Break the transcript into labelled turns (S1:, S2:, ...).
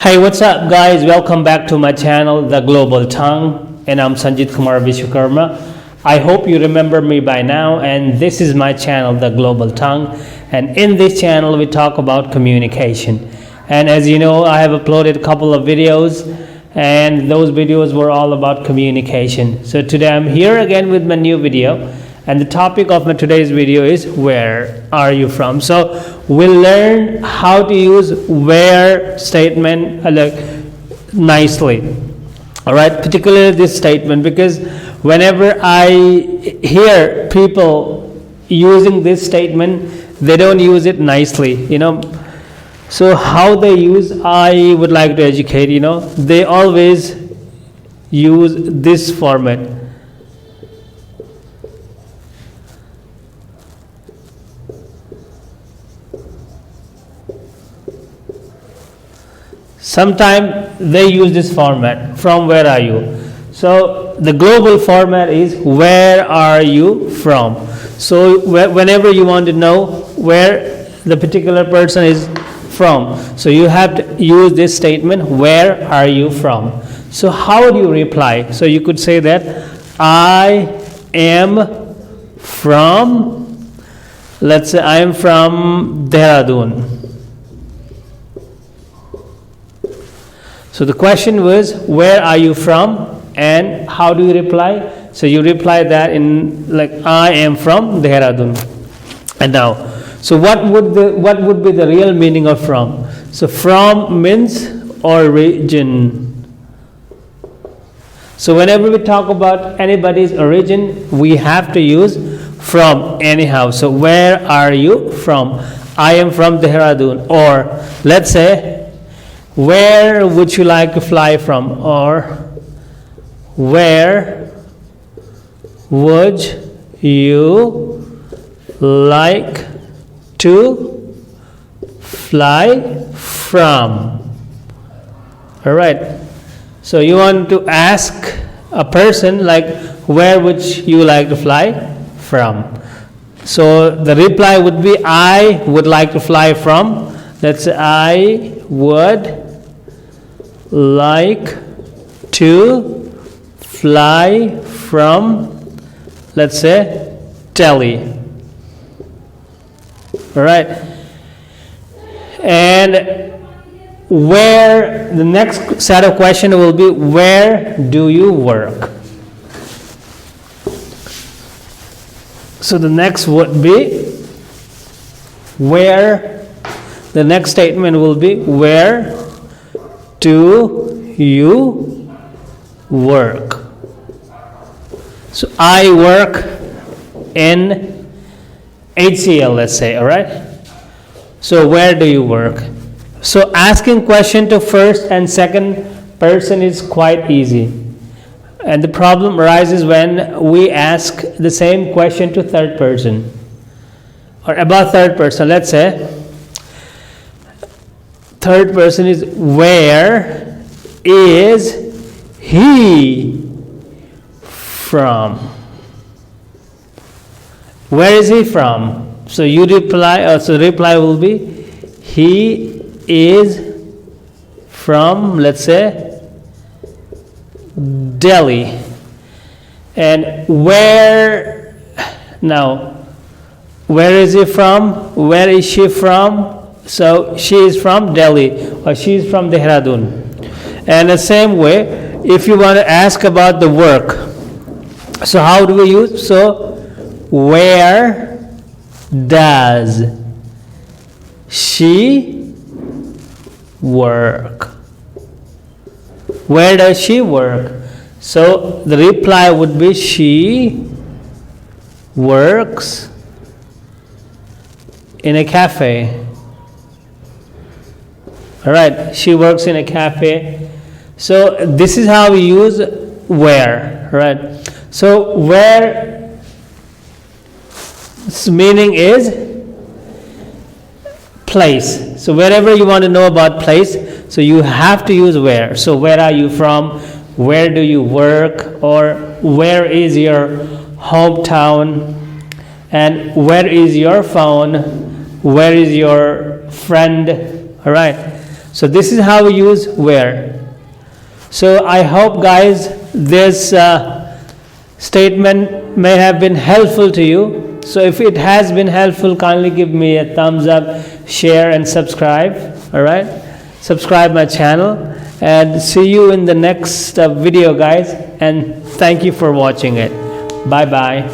S1: Hey, what's up, guys? Welcome back to my channel, The Global Tongue, and I'm Sanjit Kumar Vishwakarma. I hope you remember me by now, and this is my channel, The Global Tongue, and in this channel we talk about communication. And as you know, I have uploaded a couple of videos, and those videos were all about communication. So today I'm here again with my new video, and the topic of my today's video is where are you from. So we'll learn how to use where statement nicely. All right, particularly this statement, because whenever I hear people using this statement, they don't use it nicely, So how they use, I would like to educate, they always use this format. Sometimes they use this format, from where are you? So the global format is where are you from? So whenever you want to know where the particular person is from, so you have to use this statement, where are you from? So how do you reply? So you could say that I am from, let's say I am from Dehradun. So the question was, where are you from? And how do you reply? So you reply that in I am from Dehradun. And now, so what would be the real meaning of from? So from means origin. So whenever we talk about anybody's origin, we have to use from anyhow. So where are you from? I am from Dehradun. Or let's say, where would you like to fly from? Or where would you like to fly from? All right. So you want to ask a person where would you like to fly from? So the reply would be, I would like to fly from. Let's say I would like to fly from, let's say, Delhi. All right. And where, the next set of question will be, where do you work? So the next would be, where, the next statement will be, where do you work? So I work in HCL, let's say, all right? So where do you work? So asking question to first and second person is quite easy. And the problem arises when we ask the same question to third person or about third person. Let's say third person is, where is he from? Where is he from? So you reply, so the reply will be, he is from, let's say, Delhi. And where, now, where is he from? Where is she from? So she is from Delhi or she is from Dehradun. And the same way, if you want to ask about the work, so how do we use? So where does she work? Where does she work? So the reply would be, she works in a cafe. All right, she works in a cafe. So this is how we use where, right? So where meaning is place. So wherever you want to know about place, so you have to use where. So where are you from? Where do you work? Or where is your hometown? And where is your phone? Where is your friend? All right. So this is how we use where. So I hope, guys, this statement may have been helpful to you. So if it has been helpful, kindly give me a thumbs up, share and subscribe. All right, subscribe my channel, and see you in the next video, guys, and thank you for watching it. Bye bye.